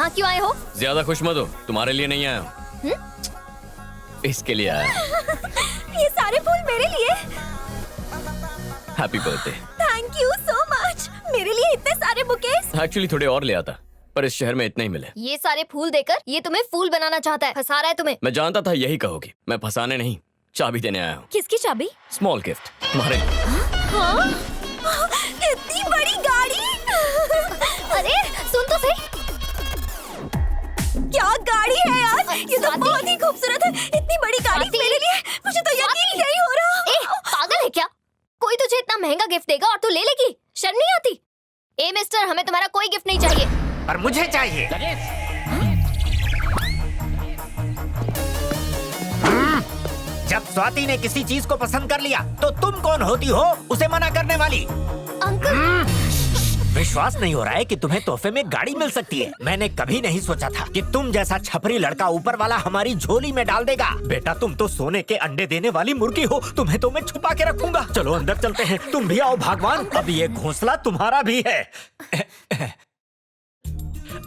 यहाँ क्यों आए हो? ज्यादा खुश मत हो, तुम्हारे लिए नहीं आया हूँ, इसके लिए आया। ये सारे फूल मेरे लिए। Happy birthday. Thank you so much. मेरे लिए इतने सारे बुकेस। एक्चुअली थोड़े और ले आता, पर इस शहर में इतने ही मिले। ये सारे फूल देकर ये तुम्हें फूल बनाना चाहता है, फंसा रहा है तुम्हें। मैं जानता था यही कहोगी। मैं फंसाने नहीं, चाबी देने आया हूँ। किसकी चाबी? स्मॉल गिफ्ट तुम्हारे लिए। हाँ? इतनी बड़ी गाड़ी। अरे सुन तो सही। क्या गाड़ी है यार, ये तो बहुत ही खूबसूरत है। इतनी बड़ी गाड़ी मेरे लिए, मुझे तो यकीन ही नहीं हो रहा। ए, पागल है क्या? कोई तुझे इतना महंगा गिफ्ट देगा और तू ले लेगी? शर्म नहीं आती? ए मिस्टर, हमें तुम्हारा कोई गिफ्ट नहीं चाहिए। पर मुझे चाहिए। जब स्वाति ने किसी चीज को पसंद कर लिया तो तुम कौन होती हो उसे मना करने वाली? अंकल, विश्वास नहीं हो रहा है कि तुम्हें तोहफे में गाड़ी मिल सकती है। मैंने कभी नहीं सोचा था कि तुम जैसा छपरी लड़का ऊपर वाला हमारी झोली में डाल देगा। बेटा, तुम तो सोने के अंडे देने वाली मुर्गी हो, तुम्हें तो मैं छुपा के रखूंगा। चलो अंदर चलते हैं। तुम भी आओ भगवान, अब ये घोंसला तुम्हारा भी है।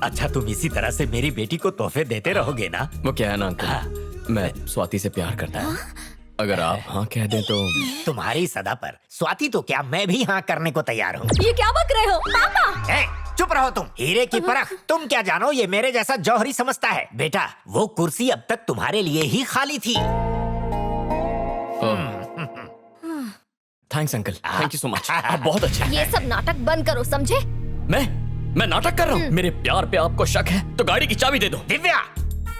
अच्छा, तुम इसी तरह से मेरी बेटी को तोहफे देते रहोगे ना? वो क्या है ना अंकल, मैं स्वाति से प्यार करता हूँ। अगर आप हाँ कह दें तो। तुम्हारी सदा पर स्वाति तो क्या, मैं भी हाँ करने को तैयार हूँ। ये क्या बक रहे हो पापा? चुप रहो तुम। हीरे की परख तुम क्या जानो, ये मेरे जैसा जौहरी समझता है। बेटा, वो कुर्सी अब तक तुम्हारे लिए ही खाली थी। Thanks uncle, thank you so much, आप बहुत अच्छे हैं। ये सब नाटक बंद करो, समझे? मैं नाटक कर रहा हूँ? मेरे प्यार पे आपको शक है तो गाड़ी की चाबी दे दो। दिव्या,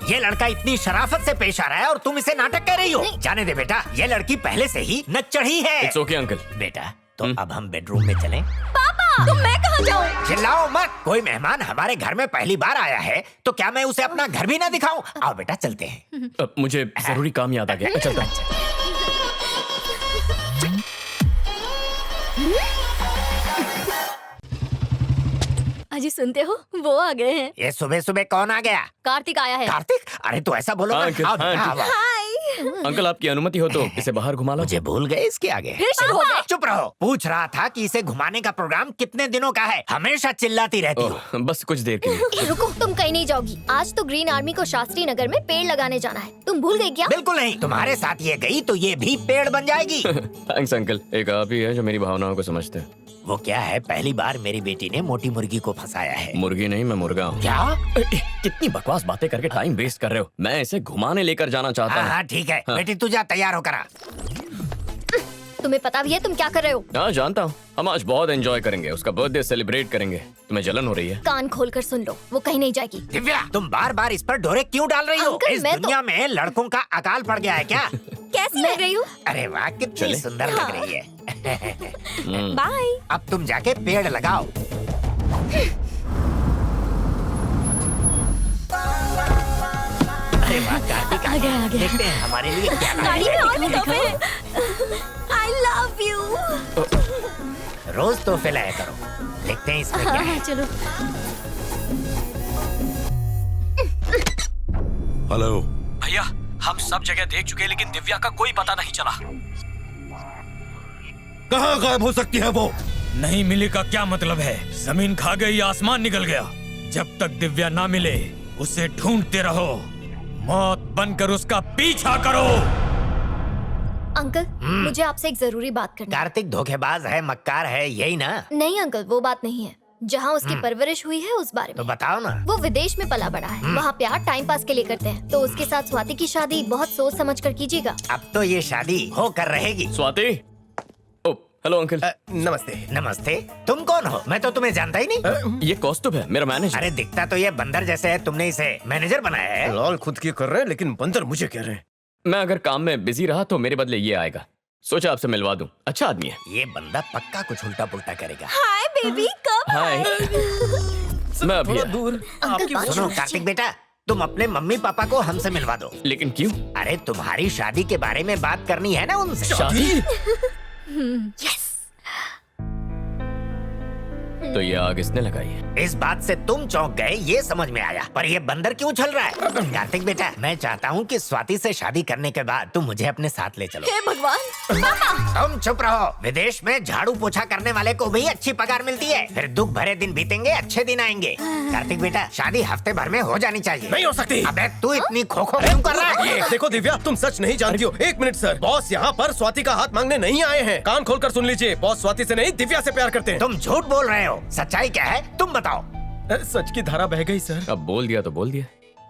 ये लड़का इतनी शराफत से पेश आ रहा है और तुम इसे नाटक कह रही हो। जाने दे बेटा, ये लड़की पहले से ही न चढ़ी है। It's okay uncle. बेटा, तो अब हम बेडरूम में चलें? पापा, तो मैं कहाँ जाऊँ? चिल्लाओ मत। कोई मेहमान हमारे घर में पहली बार आया है तो क्या मैं उसे अपना घर भी ना दिखाऊं? आओ बेटा, चलते हैं। अब मुझे जरूरी काम याद आ गया, चलता हूँ। अजी सुनते हो, वो आ गए हैं। ये सुबह सुबह कौन आ गया? कार्तिक आया है। कार्तिक? अरे तो ऐसा बोलो ना। हाँ, अंकल, आओ हाँ, बेटा, अंकल। आओ। हाय। अंकल आपकी अनुमति हो तो इसे बाहर घुमा लो। मुझे भूल गए इसके आगे। फिर शुरू हो गए। चुप रहो। पूछ रहा था कि इसे घुमाने का प्रोग्राम कितने दिनों का है? हमेशा चिल्लाती रहती हो। ओह, बस कुछ देर के लिए। रुको, तुम कहीं नहीं जाओगी। आज तो ग्रीन आर्मी को शास्त्री नगर में पेड़ लगाने जाना है। तुम भूल गई क्या? बिल्कुल नहीं। तुम्हारे साथ ये गई तो ये भी पेड़ बन जाएगी। थैंक्स अंकल, एक आप ही है जो मेरी भावनाओं को समझते हैं। वो क्या है, पहली बार मेरी बेटी ने मोटी मुर्गी को फंसाया है। मुर्गी नहीं, मैं मुर्गा हूँ। क्या? कितनी बकवास बातें करके टाइम वेस्ट कर रहे हो। मैं इसे घुमाने लेकर जाना चाहता हूँ। हाँ ठीक है। बेटी तू जा, तैयार हो करा। तुम्हें पता भी है तुम क्या कर रहे हो? हाँ जानता हूँ। हम आज बहुत एंजॉय करेंगे, उसका बर्थडे सेलिब्रेट करेंगे। तुम्हें जलन हो रही है? कान खोल कर सुन लो, वो कहीं नहीं जाएगी। दिव्या, तुम बार बार इस पर डोरे क्यों डाल रही हो? अंकल, इस मैं तो- दुनिया में लड़कों का अकाल पड़ गया है क्या? कैसी लग रही हूँ? अरे वाह, कितनी चले? सुंदर लग रही है। बाय। अब तुम जाके पेड़ लगाओ। अरे वाह, कार्तिक आ गया। देखते हैं हमारे लिए क्या लाया गाड़ी है। में और भी तोहफे हैं। I love you। रोज तोहफे लाया करो। देखते हैं इसमें क्या है। चलो। हेलो भैया, हम सब जगह देख चुके हैं लेकिन दिव्या का कोई पता नहीं चला। कहाँ गायब हो सकती है वो? नहीं मिले का क्या मतलब है? जमीन खा गई, आसमान निकल गया। जब तक दिव्या ना मिले उसे ढूंढते रहो, मौत बनकर उसका पीछा करो। अंकल, मुझे आपसे एक जरूरी बात करनी है। कार्तिक धोखेबाज है, मक्कार है, यही ना? नहीं अंकल, वो बात नहीं है। जहाँ उसकी परवरिश हुई है उस बारे तो में। बताओ ना। वो विदेश में पला बड़ा है, वहाँ प्यार टाइम पास के लिए करते हैं। तो उसके साथ स्वाति की शादी बहुत सोच समझ कर कीजिएगा। अब तो ये शादी होकर रहेगी। स्वाति। ओ हेलो अंकल। नमस्ते। नमस्ते। तुम कौन हो? मैं तो तुम्हें जानता ही नहीं। ये कौस्तुभ है, मेरा मैनेजर। अरे दिखता तो ये बंदर जैसे है, तुमने इसे मैनेजर बनाया है? लाल खुद की कर रहे हैं लेकिन बंदर मुझे कह रहे हैं। मैं अगर काम में बिजी रहा तो मेरे बदले ये आएगा। सोचा आपसे मिलवा दूं, अच्छा आदमी है। ये बंदा पक्का कुछ उल्टा पुल्टा करेगा। हाय बेबी, कब हाय। मैं अभी थोड़ा आया। दूर। अंकल बात सुनो सुनो। कार्तिक बेटा, तुम अपने मम्मी पापा को हमसे मिलवा दो। लेकिन क्यों? अरे तुम्हारी शादी के बारे में बात करनी है ना उनसे। शादी? यस। तो ये आग इसने लगाई है। इस बात से तुम चौंक गए ये समझ में आया, पर ये बंदर क्यों चल रहा है? कार्तिक बेटा, मैं चाहता हूँ कि स्वाति से शादी करने के बाद तुम मुझे अपने साथ ले चलो। हे भगवान, पापा! तुम चुप रहो। विदेश में झाड़ू पोछा करने वाले को भी अच्छी पगार मिलती है। फिर दुख भरे दिन बीतेंगे, अच्छे दिन आएंगे। कार्तिक बेटा, शादी हफ्ते भर में हो जानी चाहिए। नहीं हो सकती। अबे तू इतनी खोखो क्यों कर रहा है? ये देखो दिव्या, तुम सच नहीं जानती हो। एक मिनट सर, बॉस यहाँ पर स्वाति का हाथ मांगने नहीं आए हैं। कान खोलकर सुन लीजिए, बॉस स्वाति से नहीं दिव्या से प्यार करते हैं। तुम झूठ बोल रहे हो। सच्चाई क्या है तुम बताओ। सच की धारा बह गई सर। अब बोल दिया तो बोल दिया।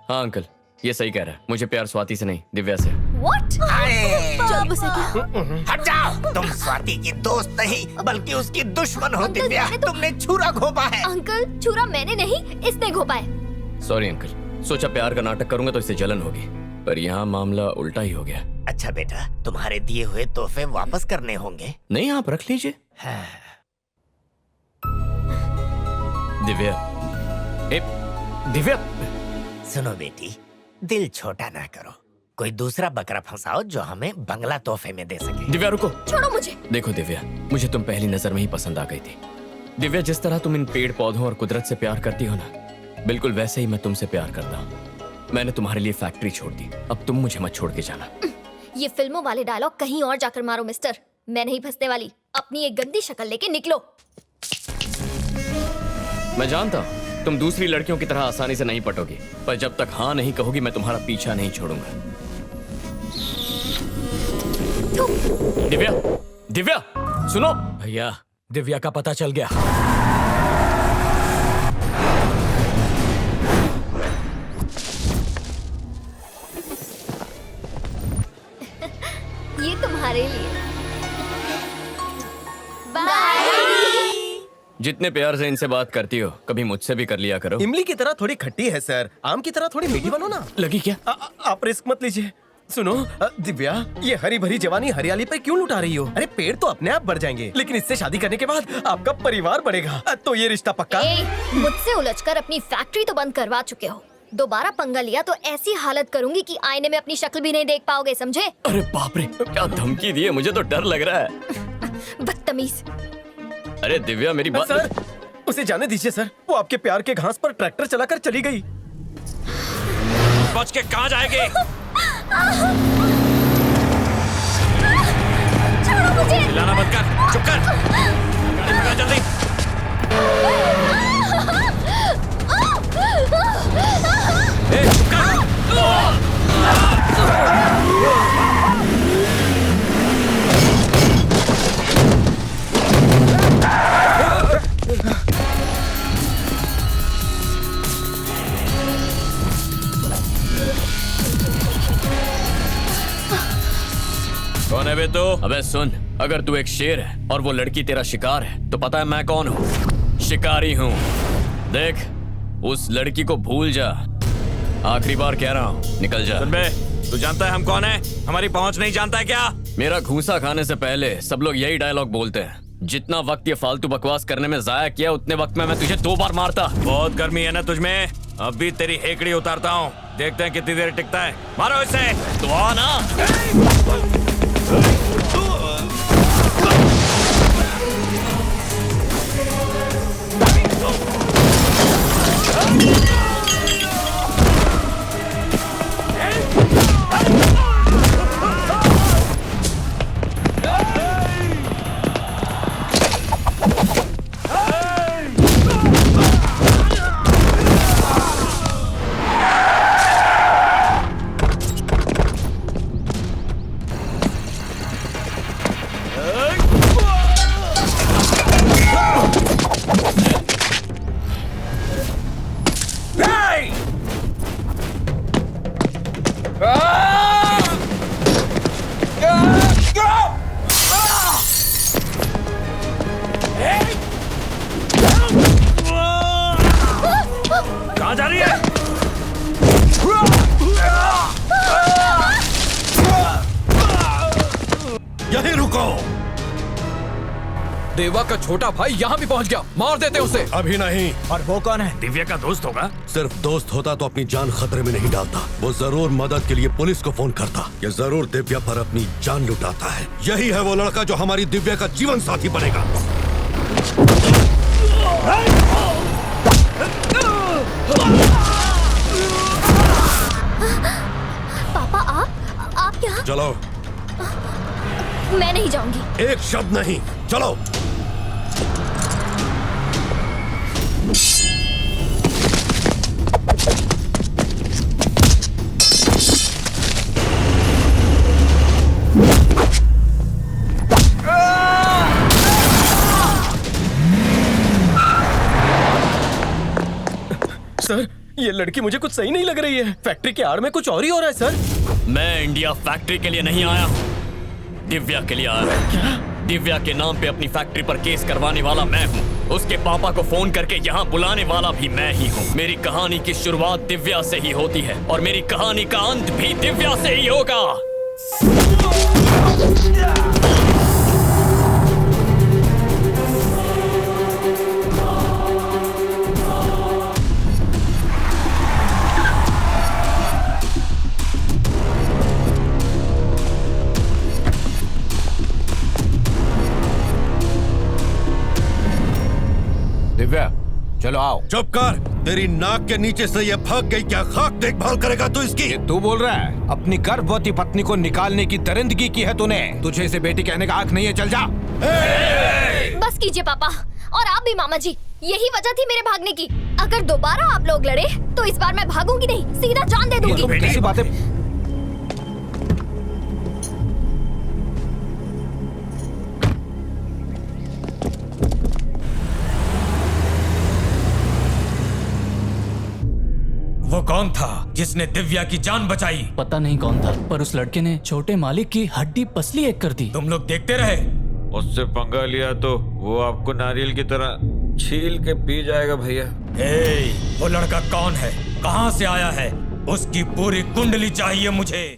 हाँ अंकल, ये सही कह रहा है। मुझे प्यार स्वाति से नहीं, दिव्या से। What? अरे जब उसे क्या? हट जाओ। तुम स्वाति की दोस्त नहीं बल्कि उसकी दुश्मन हो। अंकल, दिव्या, मैंने तो- तुमने छुरा घोंपा है। अंकल, छुरा मैंने नहीं, इसने घोंपा है। सॉरी अंकल, सोचा प्यार का नाटक करूंगा तो इससे जलन होगी, पर यहाँ मामला उल्टा ही हो गया। अच्छा बेटा, तुम्हारे दिए हुए तोहफे वापस करने होंगे। नहीं, आप रख लीजिए। दिव्या, ए, दिव्या, सुनो बेटी, दिल छोटा ना करो। कोई दूसरा बकरा फंसाओ जो हमें बंगला तोहफे में दे सके। दिव्या रुको। छोड़ो मुझे। देखो दिव्या, मुझे तुम पहली नजर में ही पसंद आ गई थी। दिव्या, जिस तरह तुम इन पेड़ पौधों और कुदरत से प्यार करती हो ना, बिल्कुल वैसे ही मैं तुमसे प्यार करता हूँ। मैंने तुम्हारे लिए फैक्ट्री छोड़ दी, अब तुम मुझे मत छोड़ के जाना। ये फिल्मों वाले डायलॉग कहीं और जाकर मारो मिस्टर। मैं नहीं फंसने वाली। अपनी एक गंदी शक्ल लेके निकलो। मैं जानता हूँ तुम दूसरी लड़कियों की तरह आसानी से नहीं पटोगी, पर जब तक हाँ नहीं कहोगी मैं तुम्हारा पीछा नहीं छोड़ूंगा। दिव्या, दिव्या, सुनो। भैया, दिव्या का पता चल गया। ये तुम्हारे लिए। बाय। जितने प्यार से इनसे बात करती हो, कभी मुझसे भी कर लिया करो। इमली की तरह थोड़ी खट्टी है सर, आम की तरह थोड़ी मीठी बनो ना। लगी क्या? आप रिस्क मत लीजिए। सुनो दिव्या, ये हरी भरी जवानी हरियाली पर क्यों लुटा रही हो? अरे पेड़ तो अपने आप बढ़ जाएंगे, लेकिन इससे शादी करने के बाद आपका परिवार बढ़ेगा। तो ये रिश्ता पक्का? मुझसे उलझकर अपनी फैक्ट्री तो बंद करवा चुके हो। दोबारा पंगा लिया तो ऐसी हालत करूंगी कि आईने में अपनी शक्ल भी नहीं देख पाओगे, समझे? अरे बाप रे, क्या धमकी दी है, मुझे तो डर लग रहा है। बदतमीज। अरे दिव्या, मेरी बात। सर, उसे जाने दीजिए सर, वो आपके प्यार के घास पर ट्रैक्टर चलाकर चली गई। बच के कहाँ जाएगी? छोड़ो मुझे। चिल्लाना बंद कर, चुप कर। गाड़ी भगा जल्दी। ए, चुप कर। कौन है बे तू? अबे सुन, अगर तू एक शेर है और वो लड़की तेरा शिकार है, तो पता है मैं कौन हूँ? शिकारी हूँ। देख, उस लड़की को भूल जा। आखिरी बार कह रहा हूँ, निकल जा। सुन बे, तू जानता है हम कौन है? हमारी पहुंच नहीं जानता है क्या? मेरा घूसा खाने से पहले सब लोग यही डायलॉग बोलते हैं। जितना वक्त ये फालतू बकवास करने में जाया किया, उतने वक्त में मैं तुझे 2 बार मारता। बहुत गर्मी है ना तुझमें? अब भी तेरी हेकड़ी उतारता हूँ, देखते हैं कितनी देर टिकता है। मारो इसे। तो आ ना। कहाँ जा रही है? यहीं रुको। देवा का छोटा भाई यहाँ भी पहुँच गया, मार देते उसे। अभी नहीं। और वो कौन है? दिव्या का दोस्त होगा। सिर्फ दोस्त होता तो अपनी जान खतरे में नहीं डालता। वो जरूर मदद के लिए पुलिस को फोन करता। ये जरूर दिव्या पर अपनी जान लुटाता है। यही है वो लड़का जो हमारी दिव्या का जीवन साथी बनेगा। नहीं जाऊंगी। एक शब्द नहीं, चलो। सर, ये लड़की मुझे कुछ सही नहीं लग रही है। फैक्ट्री के आड़ में कुछ और ही हो रहा है सर। मैं इंडिया फैक्ट्री के लिए नहीं आया हूँ, दिव्या के लिए आया हूँ। क्या? दिव्या के नाम पे अपनी फैक्ट्री पर केस करवाने वाला मैं हूँ। उसके पापा को फोन करके यहाँ बुलाने वाला भी मैं ही हूँ। मेरी कहानी की शुरुआत दिव्या से ही होती है और मेरी कहानी का अंत भी दिव्या से ही होगा। दिव्या, चलो आओ। चुप कर, तेरी नाक के नीचे से ये भाग गई, क्या खाक देखभाल करेगा तू इसकी? ये तू बोल रहा है? अपनी गर्भवती पत्नी को निकालने की दरिंदगी की है तूने। तुझे इसे बेटी कहने का हक नहीं है, चल जा। बस कीजिए पापा, और आप भी मामा जी। यही वजह थी मेरे भागने की। अगर दोबारा आप लोग लड़े तो इस बार मैं भागूंगी नहीं, सीधा जान दे दूंगी। तुम कैसी बातें? वो कौन था जिसने दिव्या की जान बचाई? पता नहीं कौन था, पर उस लड़के ने छोटे मालिक की हड्डी पसली एक कर दी। तुम लोग देखते रहे। उससे पंगा लिया तो वो आपको नारियल की तरह छील के पी जाएगा भैया। वो लड़का कौन है, कहाँ से आया है, उसकी पूरी कुंडली चाहिए मुझे।